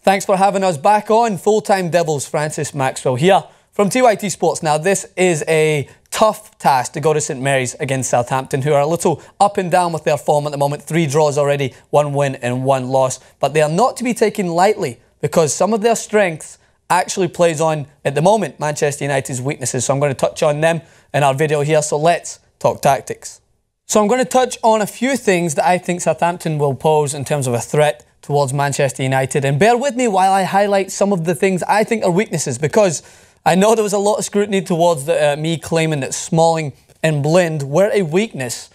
Thanks for having us back on Full-Time Devils. Francis Maxwell here from TYT Sports. Now, this is a tough task to go to St Mary's against Southampton, who are a little up and down with their form at the moment. 3 draws already, 1 win and 1 loss. But they are not to be taken lightly because some of their strengths actually plays on, at the moment, Manchester United's weaknesses. So I'm going to touch on them in our video here. So let's talk tactics. So I'm going to touch on a few things that I think Southampton will pose in terms of a threat towards Manchester United. And bear with me while I highlight some of the things I think are weaknesses, because I know there was a lot of scrutiny towards me claiming that Smalling and Blind were a weakness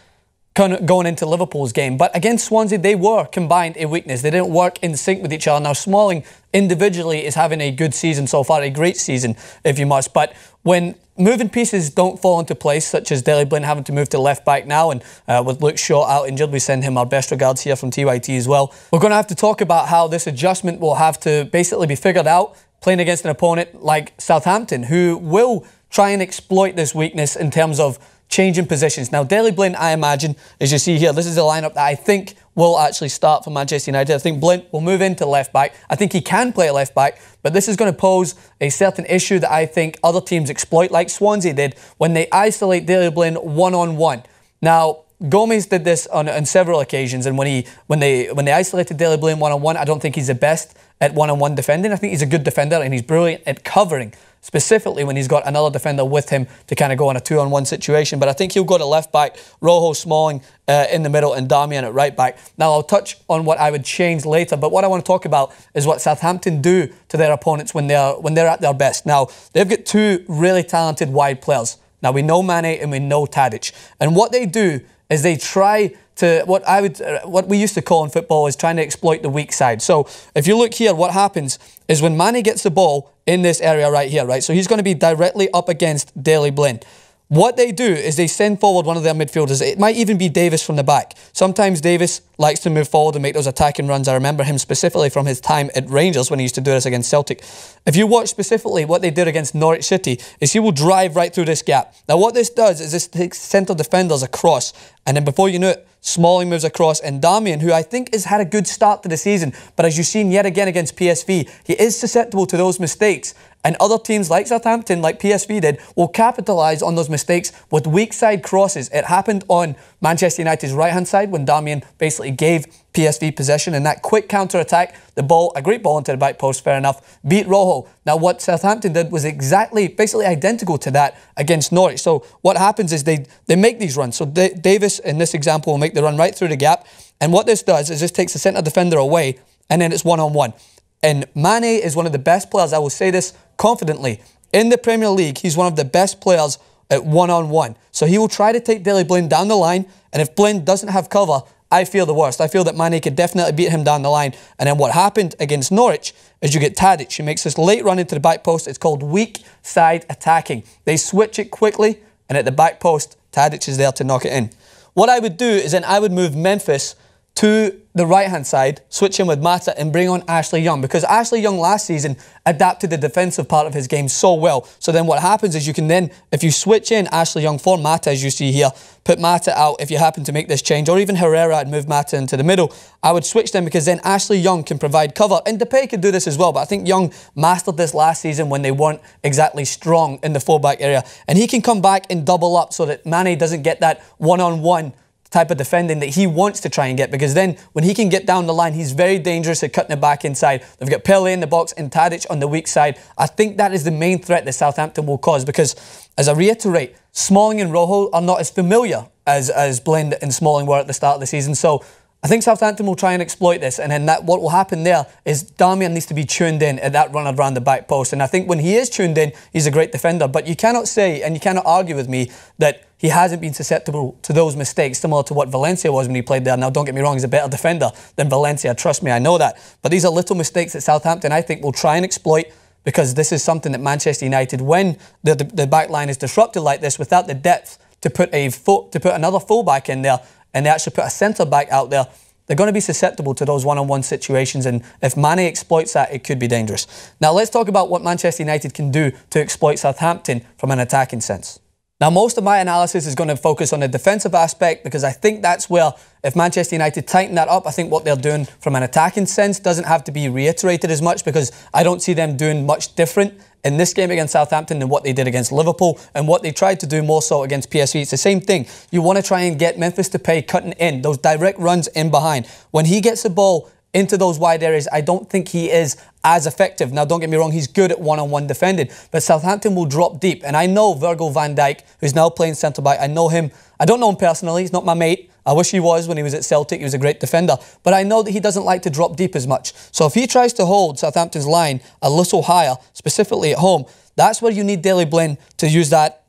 going into Liverpool's game. But against Swansea, they were combined a weakness. They didn't work in sync with each other. Now, Smalling individually is having a good season so far, a great season, if you must. But when moving pieces don't fall into place, such as Daley Blind having to move to left back now, and with Luke Shaw out injured, we send him our best regards here from TYT as well. We're going to have to talk about how this adjustment will have to basically be figured out playing against an opponent like Southampton, who will try and exploit this weakness in terms of changing positions. Now, Daley Blind, I imagine, as you see here, this is the lineup that I think will actually start for Manchester United. I think Blind will move into left back. I think he can play at left back, but this is going to pose a certain issue that I think other teams exploit, like Swansea did when they isolate Daley Blind one-on-one. Now, Gomez did this on several occasions, and when they isolated Daley Blind one-on-one, I don't think he's the best at one-on-one defending. I think he's a good defender, and he's brilliant at covering, specifically when he's got another defender with him to kind of go on a 2-on-1 situation. But I think he'll go to left back, Rojo, Smalling in the middle, and Damian at right back. Now, I'll touch on what I would change later, but what I want to talk about is what Southampton do to their opponents when they're at their best. Now, they've got 2 really talented wide players. Now, we know Mane and we know Tadic, and what they do is they try to, what we used to call in football is trying to exploit the weak side. So if you look here, what happens is when Mane gets the ball in this area right here, right? So he's going to be directly up against Daley Blind. What they do is they send forward one of their midfielders. It might even be Davis from the back. Sometimes Davis likes to move forward and make those attacking runs. I remember him specifically from his time at Rangers when he used to do this against Celtic. If you watch specifically what they did against Norwich City, is he will drive right through this gap. Now what this does is this takes centre defenders across, and then before you know it, Smalling moves across, and Damian, who I think has had a good start to the season, but as you've seen yet again against PSV, he is susceptible to those mistakes. And other teams like Southampton, like PSV did, will capitalise on those mistakes with weak side crosses. It happened on Manchester United's right-hand side when Damian basically gave PSV possession, and that quick counter-attack, the ball, a great ball into the back post, fair enough, beat Rojo. Now what Southampton did was basically identical to that against Norwich. So what happens is they make these runs. So Davis, in this example, will make the run right through the gap, and what this does is this takes the centre defender away, and then it's one-on-one. And Mane is one of the best players, I will say this confidently, in the Premier League. He's one of the best players at one-on-one. So he will try to take Daley Blind down the line, and if Blind doesn't have cover, I feel the worst. I feel that Mane could definitely beat him down the line. And then what happened against Norwich is you get Tadic. He makes this late run into the back post. It's called weak side attacking. They switch it quickly, and at the back post, Tadic is there to knock it in. What I would do is then I would move Memphis to the right-hand side, switch him with Mata, and bring on Ashley Young, because Ashley Young last season adapted the defensive part of his game so well. So then what happens is you can then, if you switch in Ashley Young for Mata, as you see here, put Mata out if you happen to make this change, or even Herrera and move Mata into the middle, I would switch them because then Ashley Young can provide cover. And Depay could do this as well, but I think Young mastered this last season when they weren't exactly strong in the full-back area. And he can come back and double up so that Mane doesn't get that one-on-one type of defending that he wants to try and get, because then when he can get down the line, he's very dangerous at cutting it back inside. They've got Pele in the box and Tadic on the weak side. I think that is the main threat that Southampton will cause, because, as I reiterate, Smalling and Rojo are not as familiar as Blind and Smalling were at the start of the season. So I think Southampton will try and exploit this, and then what will happen there is Damian needs to be tuned in at that run around the back post. And I think when he is tuned in, he's a great defender. But you cannot say, and you cannot argue with me, that he hasn't been susceptible to those mistakes, similar to what Valencia was when he played there. Now, don't get me wrong, he's a better defender than Valencia. Trust me, I know that. But these are little mistakes that Southampton, I think, will try and exploit, because this is something that Manchester United, when the back line is disrupted like this, without the depth to put another full-back in there, and they actually put a centre-back out there, they're going to be susceptible to those one-on-one situations, and if Mane exploits that, it could be dangerous. Now, let's talk about what Manchester United can do to exploit Southampton from an attacking sense. Now, most of my analysis is going to focus on the defensive aspect because I think that's where, if Manchester United tighten that up, I think what they're doing from an attacking sense doesn't have to be reiterated as much, because I don't see them doing much different in this game against Southampton than what they did against Liverpool and what they tried to do more so against PSV. It's the same thing. You want to try and get Memphis Depay cutting in, those direct runs in behind. When he gets the ball into those wide areas, I don't think he is as effective. Now, don't get me wrong, he's good at one-on-one defending, but Southampton will drop deep. And I know Virgil van Dijk, who's now playing centre-back, I know him. I don't know him personally. He's not my mate. I wish he was when he was at Celtic. He was a great defender. But I know that he doesn't like to drop deep as much. So if he tries to hold Southampton's line a little higher, specifically at home, that's where you need Daley Blind to use that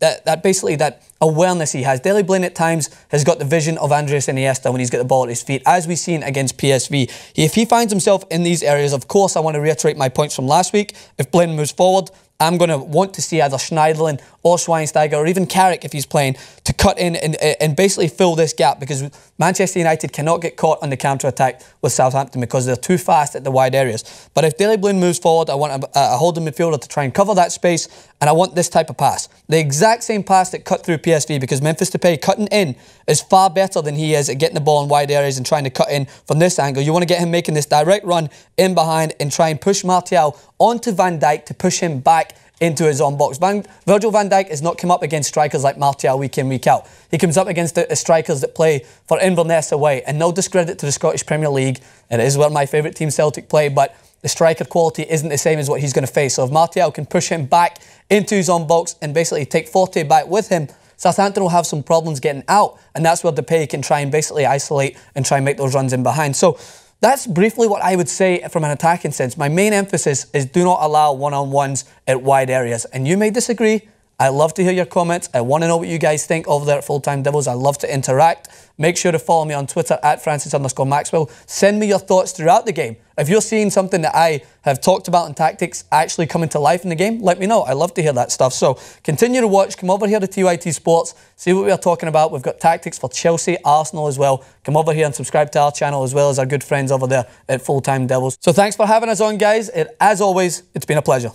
awareness he has. Daley Blind at times has got the vision of Andres Iniesta when he's got the ball at his feet, as we've seen against PSV. If he finds himself in these areas, of course, I want to reiterate my points from last week. If Blind moves forward, I'm going to want to see either Schneiderlin or Schweinsteiger or even Carrick, if he's playing, to cut in and basically fill this gap, because Manchester United cannot get caught on the counter-attack with Southampton because they're too fast at the wide areas. But if Daley Blind moves forward, I want a holding midfielder to try and cover that space, and I want this type of pass. The exact same pass that cut through PSV, because Memphis Depay cutting in is far better than he is at getting the ball in wide areas and trying to cut in from this angle. You want to get him making this direct run in behind and try and push Martial onto Van Dijk to push him back into his own box. Virgil van Dijk has not come up against strikers like Martial week in, week out. He comes up against the strikers that play for Inverness away, and no discredit to the Scottish Premier League, and it is where my favourite team Celtic play, but the striker quality isn't the same as what he's going to face. So if Martial can push him back into his own box and basically take Forte back with him, Southampton will have some problems getting out, and that's where Depay can try and basically isolate and try and make those runs in behind. So that's briefly what I would say from an attacking sense. My main emphasis is do not allow one-on-ones at wide areas. And you may disagree. I love to hear your comments. I want to know what you guys think over there at Full Time Devils. I love to interact. Make sure to follow me on Twitter at Francis_Maxwell. Send me your thoughts throughout the game. If you're seeing something that I have talked about in tactics actually coming to life in the game, let me know. I love to hear that stuff. So continue to watch. Come over here to TYT Sports. See what we are talking about. We've got tactics for Chelsea, Arsenal as well. Come over here and subscribe to our channel, as well as our good friends over there at Full Time Devils. So thanks for having us on, guys. As always, it's been a pleasure.